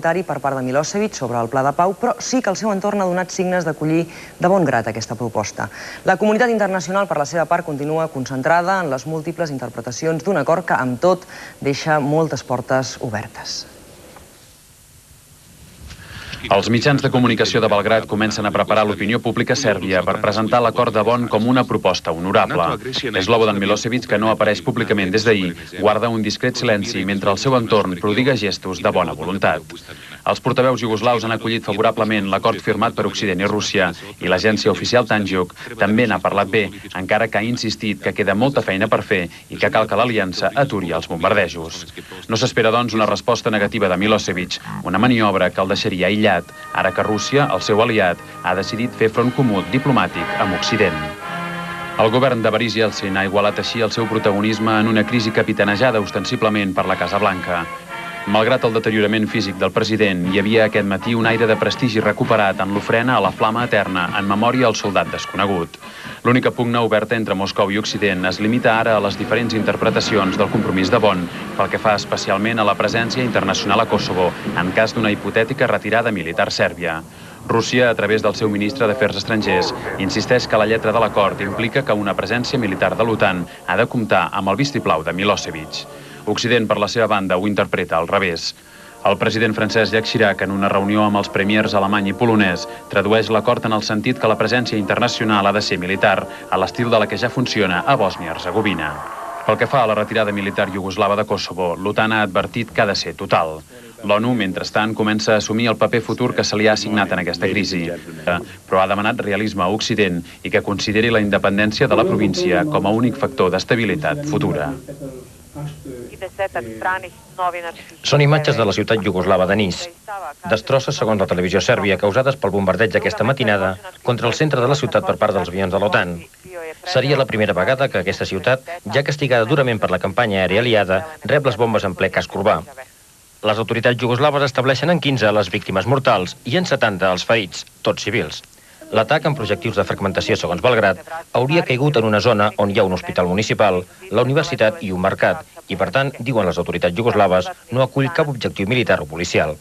comentari per part de Milosevic sobre el pla de pau, però sí que el seu entorn ha donat signes d'acollir de bon grat aquesta proposta. La comunitat internacional, per la seva part, continua concentrada en les múltiples interpretacions d'un acord que, amb tot, deixa moltes portes obertes. Els mitjans de comunicació de Belgrad comencen a preparar l'opinió pública sèrbia per presentar l'acord de Bonn com una proposta honorable. Slobodan Milosevic, que no apareix públicament des d'ahir, guarda un discret silenci mentre el seu entorn prodiga gestos de bona voluntat. Els portaveus iugoslaus han acollit favorablement l'acord firmat per Occident i Rússia i l'agència oficial Tanjug també n'ha parlat bé, encara que ha insistit que queda molta feina per fer i que cal que l'aliança aturi els bombardejos. No s'espera, doncs, una resposta negativa de Milosevic, una maniobra que el deixaria aïllat, ara que Rússia, el seu aliat, ha decidit fer front comú diplomàtic amb Occident. El govern de Boris Yeltsin ha igualat així el seu protagonisme en una crisi capitanejada ostensiblement per la Casa Blanca. Malgrat el deteriorament físic del president, hi havia aquest matí un aire de prestigi recuperat en l'ofrena a la flama eterna en memòria al soldat desconegut. L'única pugna oberta entre Moscou i Occident es limita ara a les diferents interpretacions del compromís de Bonn, pel que fa especialment a la presència internacional a Kosovo, en cas d'una hipotètica retirada militar sèrbia. Rússia, a través del seu ministre d'Afers Estrangers, insisteix que la lletra de l'acord implica que una presència militar de l'OTAN ha de comptar amb el vistiplau de Milosevic. Occident, per la seva banda, ho interpreta al revés. El president francès Jacques Chirac, en una reunió amb els premiers alemany i polonès, tradueix l'acord en el sentit que la presència internacional ha de ser militar, a l'estil de la que ja funciona a Bòsnia-Hercegovina. Pel que fa a la retirada militar iugoslava de Kosovo, l'OTAN ha advertit que ha de ser total. L'ONU, mentrestant, comença a assumir el paper futur que se li ha assignat en aquesta crisi, però ha demanat realisme a Occident i que consideri la independència de la província com a únic factor d'estabilitat futura. Són imatges de la ciutat iugoslava de Nis. Destrosses, segons la televisió sèrbia, causades pel bombardeig aquesta matinada contra el centre de la ciutat per part dels avions de l'OTAN. Seria la primera vegada que aquesta ciutat, ja castigada durament per la campanya aèria aliada, rep les bombes en ple casc urbà. Les autoritats iugoslaves estableixen en 15 les víctimes mortals i en 70 els ferits, tots civils. L'atac amb projectils de fragmentació, segons Belgrad, hauria caigut en una zona on hi ha un hospital municipal, la universitat i un mercat, i per tant, diuen les autoritats iugoslaves, no acull cap objectiu militar o policial.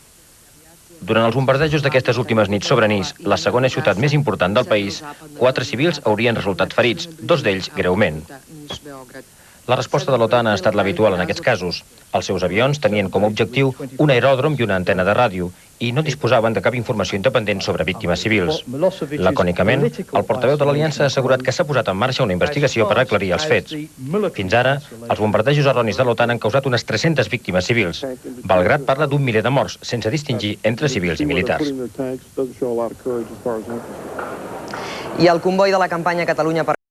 Durant els bombardejos d'aquestes últimes nits sobre Nis, la segona ciutat més important del país, 4 civils haurien resultat ferits, 2 d'ells greument. La resposta de l'OTAN ha estat l'habitual en aquests casos. Els seus avions tenien com a objectiu un aeròdrom i una antena de ràdio i no disposaven de cap informació independent sobre víctimes civils. Lacònicament, el portaveu de l'Aliança ha assegurat que s'ha posat en marxa una investigació per aclarir els fets. Fins ara, els bombardejos erronis de l'OTAN han causat unes 300 víctimes civils. Belgrad parla d'un miler de morts, sense distingir entre civils i militars. I el comboi de la campanya Catalunya per